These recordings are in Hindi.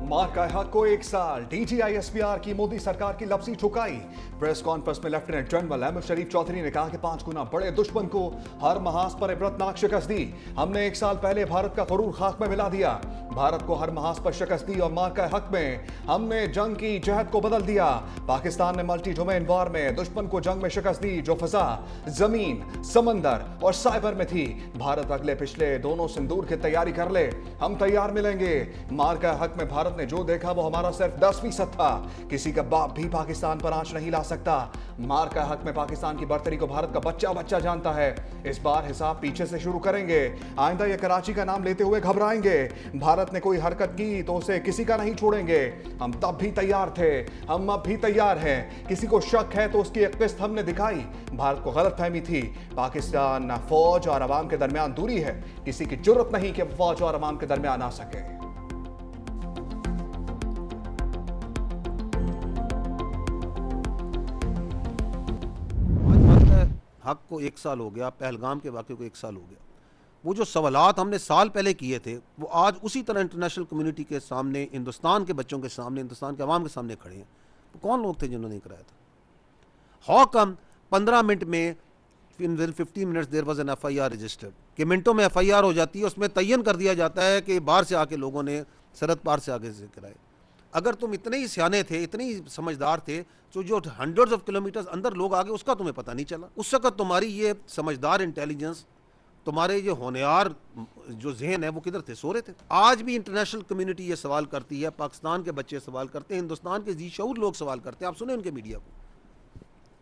मार का हक को 1 साल। DGI-SPR की मोदी सरकार की लफ्जी ठुकाई। प्रेस कॉन्फ्रेंस में लेफ्टिनेंट जनरल अहमद शरीफ चौधरी ने कहा कि 5 गुना बड़े दुश्मन को हर महाज पर इबरतनाक शिकस्त दी। हमने 1 साल पहले भारत का गुरूर खाक में मिला दिया। भारत को हर महाज पर शिकस्त दी और मार का हक में हमने जंग की जहद को बदल दिया। पाकिस्तान ने मल्टी डोमेन वॉर में दुश्मन को जंग में शिकस्त दी जो फिजा, जमीन, समंदर और साइबर में थी। भारत अगले पिछले दोनों सिंदूर की तैयारी कर ले, हम तैयार मिलेंगे। मार का हक में भारत ने जो देखा वो हमारा सिर्फ 10% था। किसी का बाप भी पाकिस्तान पर आंच नहीं ला सकता। मार का हक में पाकिस्तान की बर्तरी को भारत का बच्चा बच्चा जानता है। इस बार हिसाब पीछे से शुरू करेंगे। आइंदा ये कराची का नाम लेते हुए घबराएंगे। भारत ने कोई हरकत की तो उसे किसी का नहीं छोड़ेंगे। हम तब भी तैयार थे, हम अब भी तैयार हैं। किसी को शक है तो उसकी एक किस्त हमने दिखाई। भारत को गलतफहमी थी, पाकिस्तान फौज और अवाम के दरमियान दूरी है। किसी की जुर्रत नहीं कि फौज और अवाम के दरमियान आ सके। हक को 1 साल हो गया, पहलगाम के वाक़े को 1 साल हो गया। वो जो सवालात हमने साल पहले किए थे वो आज उसी तरह इंटरनेशनल कम्युनिटी के सामने, हिंदुस्तान के बच्चों के सामने, हिंदुस्तान के अवाम के सामने खड़े हैं। वो कौन लोग थे जिन्होंने कराया था? हाउ कम 15 मिनट में, in 15 minutes there was an FIR registered, कि मिनटों में FIR हो जाती है, उसमें तयन कर दिया जाता है कि बाहर से आके लोगों ने सरहद पार से आगे से कराए। अगर तुम इतने ही सियाने थे, इतने ही समझदार थे, तो जो हंड्रेड्स ऑफ किलोमीटर्स अंदर लोग आगे उसका तुम्हें पता नहीं चला। उस वक्त तुम्हारी ये समझदार इंटेलिजेंस, तुम्हारे ये होनहार जो जहन है वो किधर थे? सो रहे थे। आज भी इंटरनेशनल कम्युनिटी ये सवाल करती है, पाकिस्तान के बच्चे सवाल करते हैं, हिंदुस्तान के जी शऊर लोग सवाल करते हैं। आप सुने उनके मीडिया को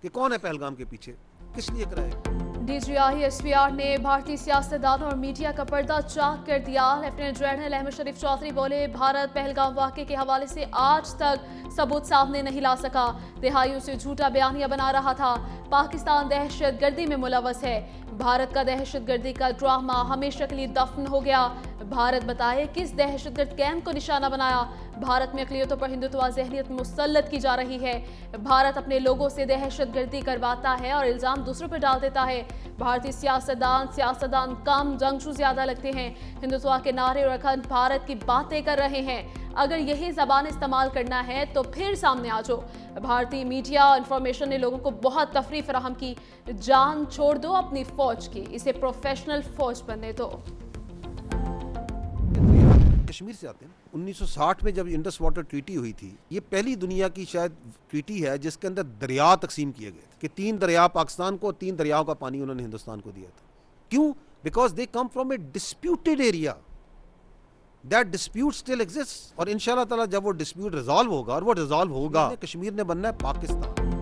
कि कौन है पहलगाम के पीछे, किस लिए कराए? DGI-SPR ने भारतीय सियासतदानों और मीडिया का पर्दा चाक कर दिया। लेफ्टिनेंट जनरल अहमद शरीफ चौधरी बोले, भारत पहलगाम वाक़े के हवाले से आज तक सबूत सामने नहीं ला सका। दिहाइयों से झूठा बयानिया बना रहा था। पाकिस्तान दहशतगर्दी में मुलव्वस है। भारत का दहशतगर्दी का ड्रामा हमेशा के लिए दफन हो गया। भारत बताए किस दहशतगर्द कैंप को निशाना बनाया। भारत में अक़लियतों पर हिंदुत्व ज़हनियत मुसल्लत की जा रही है। भारत अपने लोगों से दहशतगर्दी करवाता है और इल्ज़ाम दूसरों पर डाल देता है। भारतीय सियासतदान कम, जंगजू ज़्यादा लगते हैं। हिंदुत्व के नारे और अखंड भारत की बातें कर रहे हैं। अगर यही ज़बान इस्तेमाल करना है तो फिर सामने आ जाओ। भारतीय मीडिया इंफॉर्मेशन ने लोगों को बहुत तफरीह फराहम की। जान छोड़ दो अपनी फौज की, इसे प्रोफेशनल फौज बनने दो। कश्मीर से आते हैं। 1960 में जब इंडस वाटर ट्रीटी हुई थी, ये पहली दुनिया की शायद ट्रीटी है जिसके अंदर दरिया तकसीम किए गए थे कि 3 दरिया पाकिस्तान को, 3 दरियाओं का पानी उन्होंने हिंदुस्तान को दिया था। क्यों? Because they come from A disputed area. That dispute still exist, और इंशाल्लाह ताला जब वो डिस्प्यूट रिजॉल्व होगा, और वो रिजॉल्व होगा, कश्मीर ने बनना है पाकिस्तान।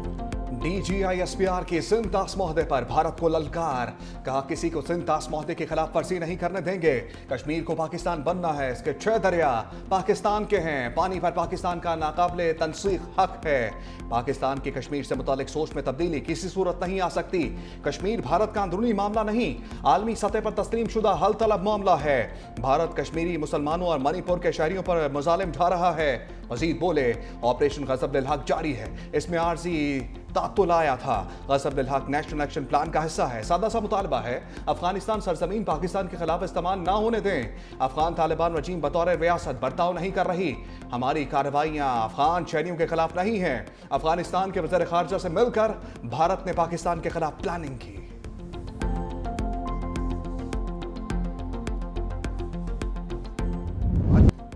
DGI-SPR के सिंतास महोदय पर भारत को ललकार। कहा किसी को सिंतास महोदय के खिलाफ वर्जी नहीं करने देंगे। कश्मीर को पाकिस्तान बनना है। इसके 6 दरिया पाकिस्तान के हैं। पानी पर पाकिस्तान का नाकाबिले तनसीख हक है। पाकिस्तान की कश्मीर से मुतालिक सोच में तब्दीली किसी सूरत नहीं आ सकती। कश्मीर भारत का अंदरूनी मामला नहीं, आलमी सतह पर तस्लीम शुदा हल तलब मामला है। भारत कश्मीरी मुसलमानों और मणिपुर के शहरियों पर मुजालिम ढा रहा है। मजीद बोले, ऑपरेशन गजब हक जारी है। इसमें आर्जी तातुल आया था। गजब हक नेशनल एक्शन प्लान का हिस्सा है। सादा सा मुतालबा है, अफगानिस्तान सरजमीन पाकिस्तान के खिलाफ इस्तेमाल ना होने दें। अफगान तालिबान रजीम बतौर रियासत बर्ताव नहीं कर रही। हमारी कार्रवाइयां अफगान शहरियों के खिलाफ नहीं हैं। अफगानिस्तान के वज़ीर खारजा से मिलकर भारत ने पाकिस्तान के खिलाफ प्लानिंग की।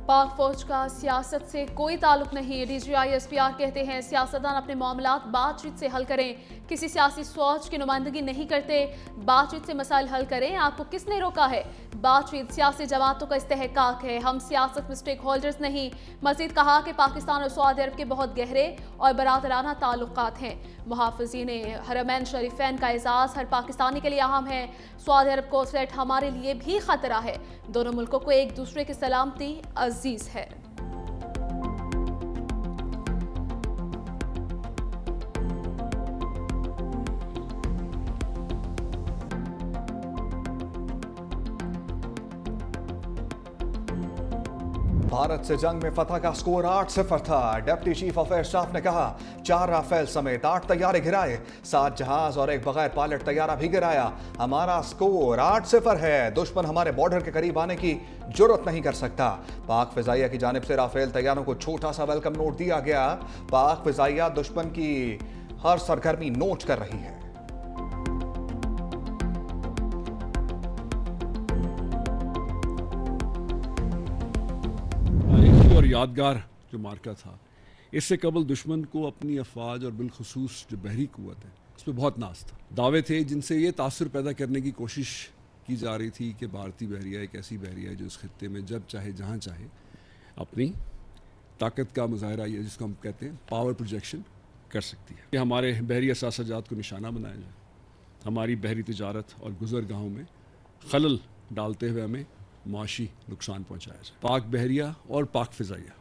पाक फौज का सियासत से कोई ताल्लुक नहीं। DGI-SPR कहते हैं सियासतदान अपने मामलात बातचीत से हल करें। किसी सियासी सोच की नुमाइंदगी नहीं करते। बातचीत से मसाइल हल करें। आपको किसने रोका है? बातचीत सियासी जमातों का इस्तेहकाक है, हम सियासत में स्टेक होल्डर्स नहीं। मजीद कहा कि पाकिस्तान और सऊदी अरब के बहुत गहरे और बरादराना ताल्लुकात हैं। मुहाफ़िज़ीन हरमैन शरीफैन का एजाज़ हर पाकिस्तानी के लिए अहम है। सऊदी अरब को थ्रेट हमारे लिए भी खतरा है। दोनों मुल्कों को एक दूसरे की सलामती अजीज है। भारत से जंग में फतह का स्कोर 8-0 था। Deputy chief of air staff ने कहा 4 राफेल समेत 8 तैयारे गिराए, 7 जहाज और एक बगैर पायलट तैयारा भी गिराया। हमारा स्कोर 8-0 है। दुश्मन हमारे बॉर्डर के करीब आने की जुर्रत नहीं कर सकता। पाक फिजाइया की जानिब से राफेल तैयारों को छोटा सा वेलकम नोट दिया गया। पाक फिजाइया दुश्मन की हर सरगर्मी नोट कर रही है। और यादगार जो मार्का था, इससे कबल दुश्मन को अपनी अफवाज और बिलखसूस जो बहरी कुव्वत है उस पर बहुत नाज था। दावे थे जिनसे ये तासुर पैदा करने की कोशिश की जा रही थी कि भारतीय बहरिया एक ऐसी बहरिया है जो इस खत्ते में जब चाहे जहाँ चाहे अपनी ताकत का मुजाहरा, ये जिसको हम कहते हैं पावर प्रोजेक्शन, कर सकती है। कि हमारे बहरी असासजात को निशाना बनाया जाए, हमारी बहरी तिजारत और गुजरगाहों में खलल डालते हुए हमें माशी नुकसान पहुंचाया जाए। पाक बहरिया और पाक फिजाइया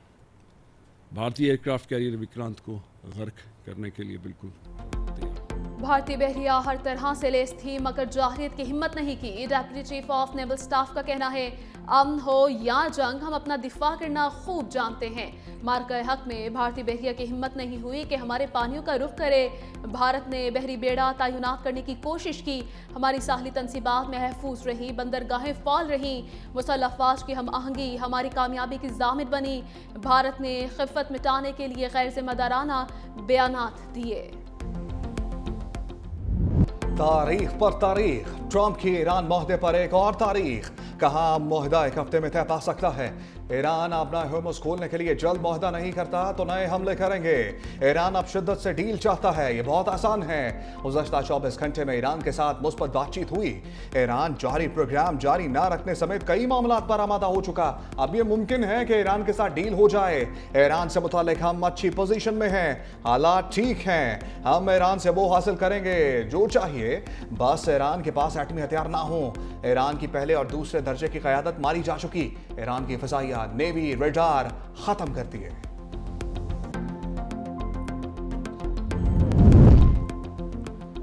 भारतीय एयरक्राफ्ट कैरियर विक्रांत को गर्क करने के लिए बिल्कुल तैयार। भारतीय बहरिया हर तरह से लेस थी मगर जाहिरियत की हिम्मत नहीं की। Deputy chief of naval staff का कहना है अमन हो या जंग हम अपना दिफा करना खूब जानते हैं। मार्का हक में भारतीय बहरिया की हिम्मत नहीं हुई कि हमारे पानियों का रुख करे। भारत ने बहरी बेड़ा तैनात करने की कोशिश की, हमारी साहली तनसीबात महफूज रही, बंदरगाहें फाल रही, मुसल्लह अफवाज की हम आहंगी हमारी कामयाबी की जामिन बनी। भारत ने खिफ़त मिटाने के लिए गैर जिम्मेदाराना बयानात दिए। तारीख पर तारीख, ट्रंप की ईरान मुआहदे पर एक और तारीख। कहा मुआहदा एक हफ्ते में तय पा सकता है। ईरान अपना होर्मुज़ खोलने के लिए जल्द मुआहदा नहीं करता तो नए हमले करेंगे। ईरान अब शिद्दत से डील चाहता है, ये बहुत आसान है। गुज़श्ता 24 घंटे में ईरान के साथ मुस्बत बातचीत हुई। ईरान जारी प्रोग्राम जारी न रखने समेत कई मामलात पर आमादा हो चुका। अब ये मुमकिन है कि ईरान के साथ डील हो जाए। ईरान से मुताल्लिक हम अच्छी पोजीशन में हैं, हालात ठीक हैं। हम ईरान से वो हासिल करेंगे जो चाहिए, बस ईरान के पास एटमी हथियार ना हो। ईरान की पहले और दूसरे दर्जे की क़यादत मारी जा चुकी। ईरान की फ़िज़ाइया, नेवी, रडार खत्म कर दिए।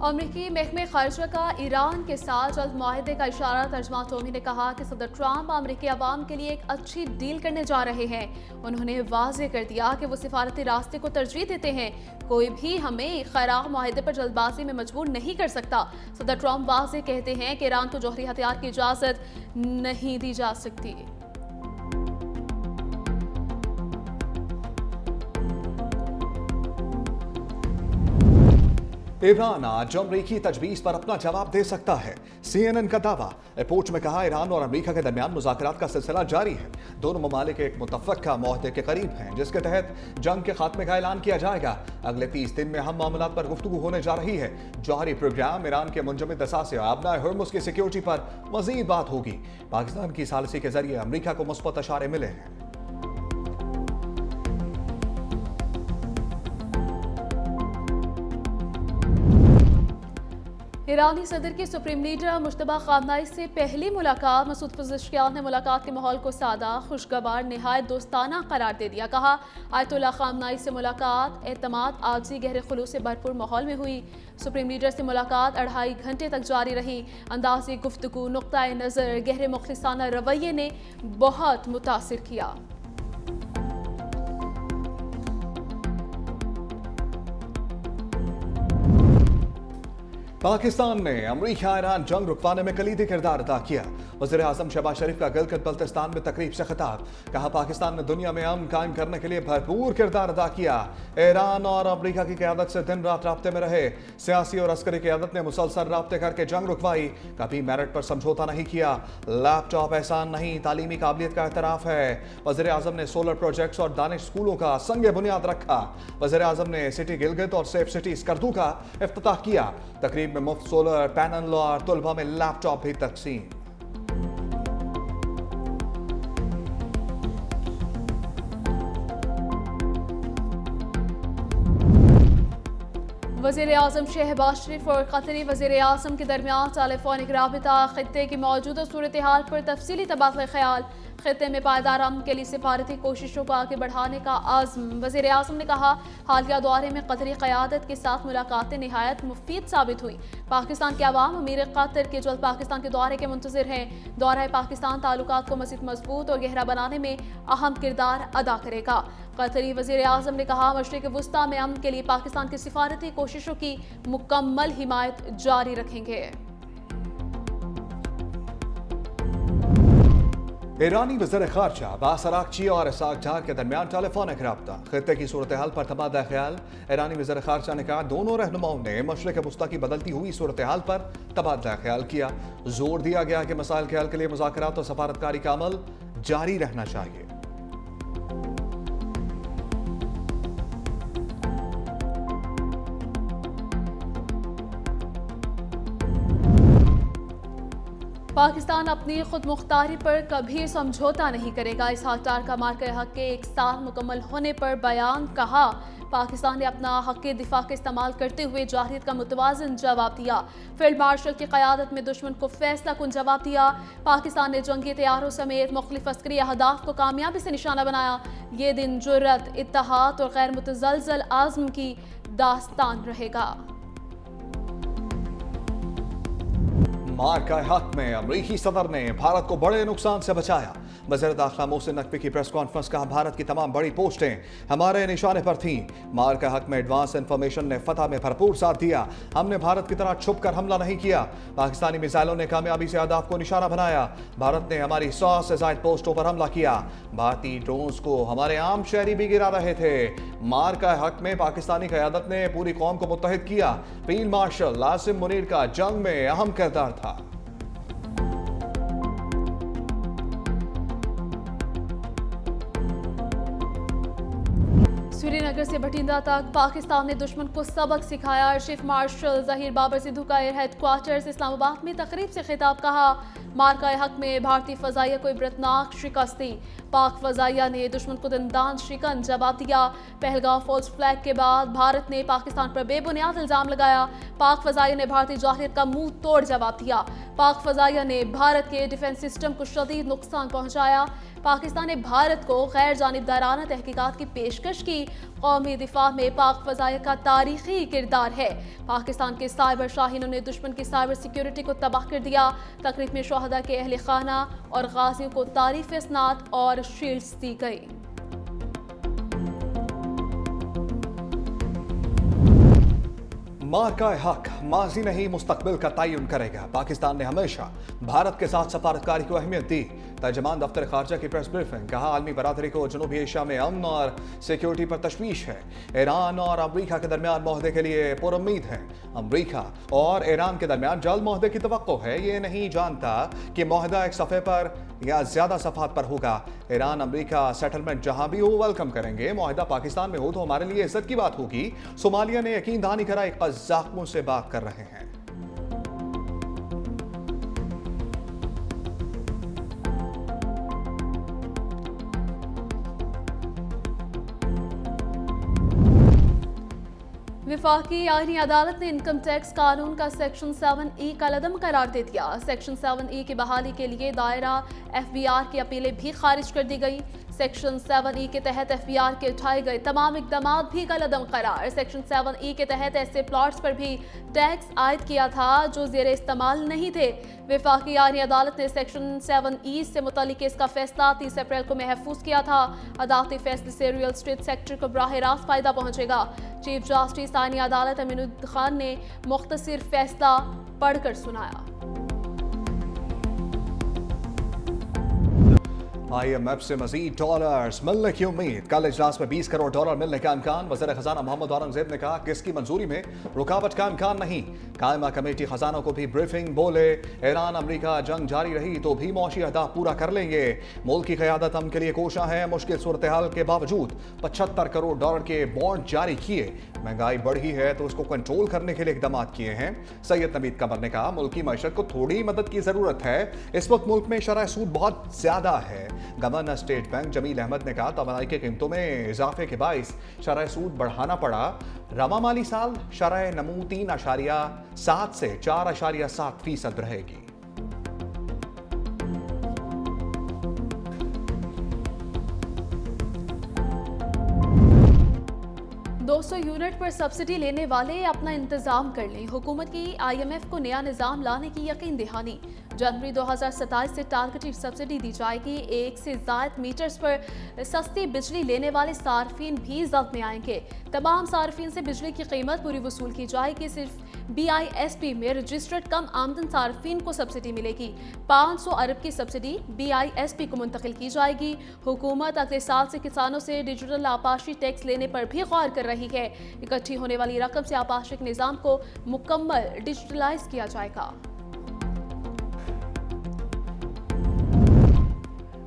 अमेरिकी महकमे ख़ारिजा का ईरान के साथ जल्द मुआहदे का इशारा। तर्जमा टोमी ने कहा कि सदर ट्रंप अमेरिकी अवाम के लिए एक अच्छी डील करने जा रहे हैं। उन्होंने वाज़ेह कर दिया कि वो सिफारती रास्ते को तरजीह देते हैं। कोई भी हमें खराब मुआहदे पर जल्दबाजी में मजबूर नहीं कर सकता। सदर ट्रंप वाज़ेह कहते हैं कि ईरान को जौहरी हथियार की इजाज़त नहीं दी जा सकती। ईरान आज अमरीकी तजवीज़ पर अपना जवाब दे सकता है। CNN का दावा। रिपोर्ट में कहा ईरान और अमरीका के दरमियान मुज़ाकरात का सिलसिला जारी है। दोनों ममालिक एक मुतफ़क्का मुआहदे के करीब हैं जिसके तहत जंग के खात्मे का ऐलान किया जाएगा। अगले 30 दिन में अहम मामलात पर गुफ्तगू होने जा रही है। जौहरी प्रोग्राम, ईरान के मुंजमद असासे, अपना होर्मुज़ की सिक्योरिटी पर मज़ीद बात होगी। पाकिस्तान की सालिसी के जरिए अमरीका को मुस्बत इशारे मिले हैं। ईरानी सदर की सुप्रीम लीडर मुश्तबा खामनाई से पहली मुलाकात। मसूद पज़ेश्कियान ने मुलाकात के माहौल को सादा, खुशगवार, निहायत दोस्ताना करार दे दिया। कहा आयतुल्लाह खामनाई से मुलाकात एतमाद, आजी, गहरे खुलूस से भरपूर माहौल में हुई। सुप्रीम लीडर से मुलाकात 2.5 घंटे तक जारी रही। अंदाज़े गुफ्तगू, नुक्ताए नज़र, गहरे मुखलिसाना रवैये ने बहुत मुतासिर किया। पाकिस्तान ने अमरीका ईरान जंग रुकवाने में कलीदी किरदार अदा किया। वज़ीर आज़म शहबाज शरीफ का गिलगित बल्तिस्तान में तकरीब से खिताब। कहा पाकिस्तान ने दुनिया में अमन कायम करने के लिए भरपूर किरदार अदा किया। ईरान और अमरीका की क़यादत से दिन रात राब्ते में रहे। सियासी और अस्करी क़यादत ने मुसलसल राब्ते करके जंग रुकवाई, कभी मेरिट पर समझौता नहीं किया। लैपटॉप एहसान नहीं, तालीमी काबिलियत का एतराफ़ है। वज़ीर आज़म ने सोलर प्रोजेक्ट्स और दानिश स्कूलों का संग बुनियाद रखा। वज़ीर आज़म ने सिटी गिलगित और सेफ सिटी स्कर्दू का इफ्तिताह किया। तकरीब में मुफ्त सोलर पैनल और तुलबा में लैपटॉप भी तकसीम। वज़ीर आज़म शहबाज शरीफ और कतरी वज़ीर आज़म के दरमियान टेलीफोनिक राबिता, खित्ते की मौजूदा सूरत हाल पर तफसीली तबादला ख्याल। खित्ते में पायदार अमन के लिए सिफारती कोशिशों को आगे बढ़ाने का आज़म। वज़ीर आज़म ने कहा, हालिया दौरे में कतरी क़यादत के साथ मुलाकातें निहायत मुफीद साबित हुई। पाकिस्तान के अवाम अमीर कतर के जल्द पाकिस्तान के दौरे के मुंतज़िर हैं। दौरा पाकिस्तान ताल्लुकात को मज़ीद मजबूत और गहरा बनाने में अहम किरदार अदा करेगा। कतरी वज़ीर आज़म ने कहा, मशरिक़ वुस्ता में अमन के लिए पाकिस्तान की सिफारती कोशिशों की मुकम्मल हिमायत जारी रखेंगे। ईरानी वज़ीर ख़ारजा अब्बास अराग़ची और इसहाक़ डार के दरमियान टेलीफोनिक रब्ता। खित्ते की सूरत हाल पर तबादला ख्याल। ईरानी वज़ीर ख़ारजा ने कहा, दोनों रहनुमाओं ने मशरिक़ वुस्ता की बदलती हुई सूरत हाल पर तबादला ख्याल किया। जोर दिया गया कि मसाइल के हल के लिए मुज़ाकरात और सफारतकारी का अमल जारी रहना चाहिए। पाकिस्तान अपनी खुद मुख्तारी पर कभी समझौता नहीं करेगा। इसहाक़ डार का मार्के हक के 1 साल मुकम्मल होने पर बयान। कहा, पाकिस्तान ने अपना हक दिफा का इस्तेमाल करते हुए जारहियत का मुतवाज़िन जवाब दिया। फील्ड मार्शल की क़यादत में दुश्मन को फैसला कुन जवाब दिया। पाकिस्तान ने जंगी तैयारों समेत मुख्तलिफ अस्करी अहदाफ को कामयाबी से निशाना बनाया। ये दिन जुर्रत, इत्तेहाद और गैर मुतज़लज़ल आज़म की दास्तान रहेगा। मार्का हक में अमरीकी सदर ने भारत को बड़े नुकसान से बचाया। वज़ीर दाखिला मोहसिन नकवी की प्रेस कॉन्फ्रेंस। कहा, भारत की तमाम बड़ी पोस्टें हमारे निशाने पर थीं। मार्का हक में एडवांस इंफॉर्मेशन ने फतह में भरपूर साथ दिया। हमने भारत की तरह छुप कर हमला नहीं किया। पाकिस्तानी मिसाइलों ने कामयाबी से अहदाफ को निशाना बनाया। भारत ने हमारी 100 से ज़ायद पोस्टों पर हमला किया। भारतीय ड्रोन्स को हमारे आम शहरी भी गिरा रहे थे। मार्का हक में पाकिस्तानी क़यादत ने पूरी कौम को मुत्तहिद किया। फील्ड मार्शल आसिम मुनीर का जंग में अहम किरदार था। श्रीनगर से भटिंडा तक पाकिस्तान ने दुश्मन को सबक सिखाया। चीफ मार्शल ज़हीर बाबर सिद्धू का एयर हेडक्वार्टर्स इस्लामाबाद में तकरीब से खिताब। कहा, मार्का हक में भारतीय फ़ज़ाइया को इबरतनाक शिकस्त दी। पाक फ़ज़ाइया ने दुश्मन को दंदान शिकन जवाब दिया। पहलगाम फॉल्स फ्लैग के बाद भारत ने पाकिस्तान पर बेबुनियाद इल्ज़ाम लगाया। पाक फ़ज़ाइया ने भारतीय जारहियत का मुंह तोड़ जवाब दिया। पाक फ़ज़ाइया ने भारत के डिफेंस सिस्टम को शदीद नुकसान पहुंचाया। पाकिस्तान ने भारत को गैर जानिबदाराना तहकीकात की पेशकश की। कौमी दिफा में पाक फ़ज़ाइया का तारीखी किरदार है। पाकिस्तान के साइबर शाहीनों ने दुश्मन की साइबर सिक्योरिटी को तबाह कर दिया। तकरीब में शोहदा के अहले खाना और गाजियों को तारीफ़ स्नात और शील्ड्स दी गई। मार्का हक माजी नहीं मुस्तकबिल का तयन करेगा। पाकिस्तान ने हमेशा भारत के साथ सफारतकारी को अहमियत दी। तर्जमान दफ्तर खारजा की प्रेस ब्रीफिंग। कहा, आलमी बरादरी को जनूबी एशिया में अमन और सिक्योरिटी पर तशवीश है। ईरान और अमरीका के दरमियान मुआहदे के लिए पुरुम्मीद है। अमरीका और ईरान के दरमियान जल्द मुआहदे की तवक्को है। ये नहीं जानता कि मुआहदा एक सफ़े पर या ज़्यादा सफ़ात पर होगा। ईरान अमरीका सेटलमेंट जहां भी हो वेलकम करेंगे। मुआहदा पाकिस्तान में हो तो हमारे लिए इज्जत की बात होगी। सोमालिया ने यकीन दहानी कराई, कज़ाक़ों से बात कर रहे हैं। वफाकी आईनी अदालत ने इनकम टैक्स कानून का सेक्शन 7E कलअदम करार दे दिया। सेक्शन 7E की बहाली के लिए दायरा FBR की अपीलें भी खारिज कर दी गई। सेक्शन 7E के तहत FBR के उठाए गए तमाम इकदाम भी कलअदम करार। सेक्शन 7E के तहत ऐसे प्लॉट्स पर भी टैक्स आयद किया था जो ज़ेर इस्तेमाल नहीं थे। वफाकी आईनी अदालत ने सेक्शन 7E से मुतल्लिक केस का फैसला 30 अप्रैल को महफूज किया था। अदालती फैसले से रियल स्टेट सेक्टर को बराह रास्त फ़ायदा पहुँचेगा। चीफ जस्टिस आईनी अदालत अमीनुद्दीन खान ने मुख्तसर फैसला पढ़कर सुनाया। IMF से मजीद डॉलर्स मिलने की उम्मीद। कल इजलास में 20 करोड़ डॉलर मिलने का इम्कान। वज़ीर खजाना मोहम्मद औरंगजेब ने कहा कि इसकी मंजूरी में रुकावट का इम्कान नहीं। कायमा कमेटी खजाना को भी ब्रीफिंग। बोले, ईरान अमरीका जंग जारी रही तो भी मौशी अहदाफ पूरा कर लेंगे। मुल्क की क़यादत हम के लिए कोशा है। मुश्किल सूरत हाल के बावजूद 75 करोड़ डॉलर के बॉन्ड जारी किए। महंगाई बढ़ी है तो उसको कंट्रोल करने के लिए इकदाम किए हैं। सैयद नवीद कमर ने कहा, मुल्क की मईशत को थोड़ी मदद की ज़रूरत है। इस वक्त मुल्क में शरह सूद बहुत ज़्यादा है। Governor state bank Jameel Ahmed ने कहा, तवानाई की कीमतों में इजाफे के बाइस शरह सूद बढ़ाना पड़ा। रवा माली साल शरह नमू 3.7 से 4.7% रहेगी। 200 यूनिट पर सब्सिडी लेने वाले अपना इंतजाम कर लें। हुकूमत की IMF को नया निजाम लाने की यकीन दहानी। जनवरी 2027 से टारगेटेड सब्सिडी दी जाएगी। 1 से ज़ायद मीटर्स पर सस्ती बिजली लेने वाले सार्फिन भी जद में आएंगे। तमाम सार्फिन से बिजली की कीमत पूरी वसूल की जाएगी। सिर्फ BISP में रजिस्टर्ड कम आमदन सार्फिन को सब्सिडी मिलेगी। 500 अरब की सब्सिडी BISP को मुंतकिल की जाएगी। हुकूमत अगले साल से किसानों से डिजिटल आपाशी टैक्स लेने पर भी गौर कर रही है। इकट्ठी होने वाली रकम से आपाशिक निजाम को मुकम्मल डिजिटलाइज किया जाएगा।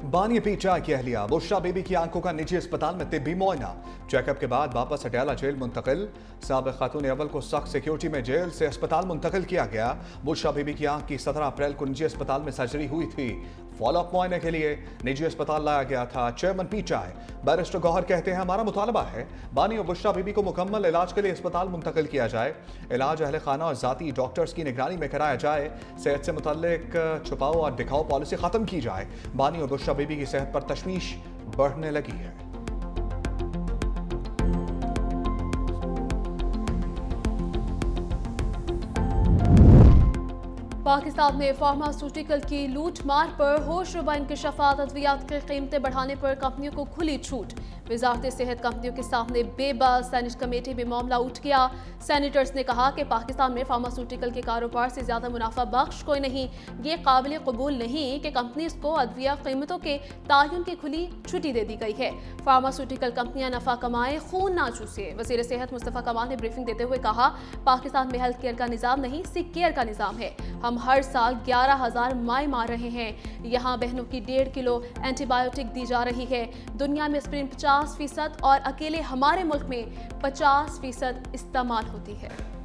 बानी पीचा की अहलिया बुशरा बीबी की आंखों का निजी अस्पताल में तिब्बी मुआयना। चेकअप के बाद वापस अडयाला जेल मुंतकिल। साबिक खातून अव्वल को सख्त सिक्योरिटी में जेल से अस्पताल मुंतकिल किया गया। बुशरा बीबी की आंख की 17 अप्रैल को निजी अस्पताल में सर्जरी हुई थी। फॉलोअप मुआयने के लिए निजी अस्पताल लाया गया था। चेयरमैन पीचाई बैरिस्टर गौहर कहते हैं, हमारा मुतालबा है बानी और बुशरा बीबी को मुकम्मल इलाज के लिए अस्पताल मुंतकिल किया जाए। इलाज अहले खाना और जाती डॉक्टर्स की निगरानी में कराया जाए। सेहत से मुतल्लिक छुपाओ और दिखाओ पॉलिसी खत्म की जाए। बानी और बुशरा बीबी की सेहत पर तशवीश बढ़ने लगी है। पाकिस्तान में फार्मास्यूटिकल की लूट मार पर होशरुबा इंकशाफात अद्वियात की कीमतें बढ़ाने पर कंपनियों को खुली छूट। वजारत सेहत कंपनियों के सामने बेबस सेनेट कमेटी में मामला उठ गया। सेनेटर्स ने कहा कि पाकिस्तान में फार्मास्यूटिकल के कारोबार से ज्यादा मुनाफा बख्श कोई नहीं। ये काबिल कबूल नहीं कि कंपनीज को अद्विया कीमतों के तयन की खुली छुट्टी दे दी गई है। फार्मास्यूटिकल कंपनियां नफा कमाएं, खून ना चूसे। वज़ीर सेहत मुस्तफ़ा कमाल ने ब्रीफिंग देते हुए कहा, पाकिस्तान में हेल्थ केयर का निज़ाम नहीं, सिक केयर का निज़ाम है। हम हर साल 11,000 माएँ मार रहे हैं। यहाँ बहनों की 1.5 किलो एंटीबायोटिक दी जा रही है। दुनिया में एस्पिरिन 50% और अकेले हमारे मुल्क में 50% इस्तेमाल होती है।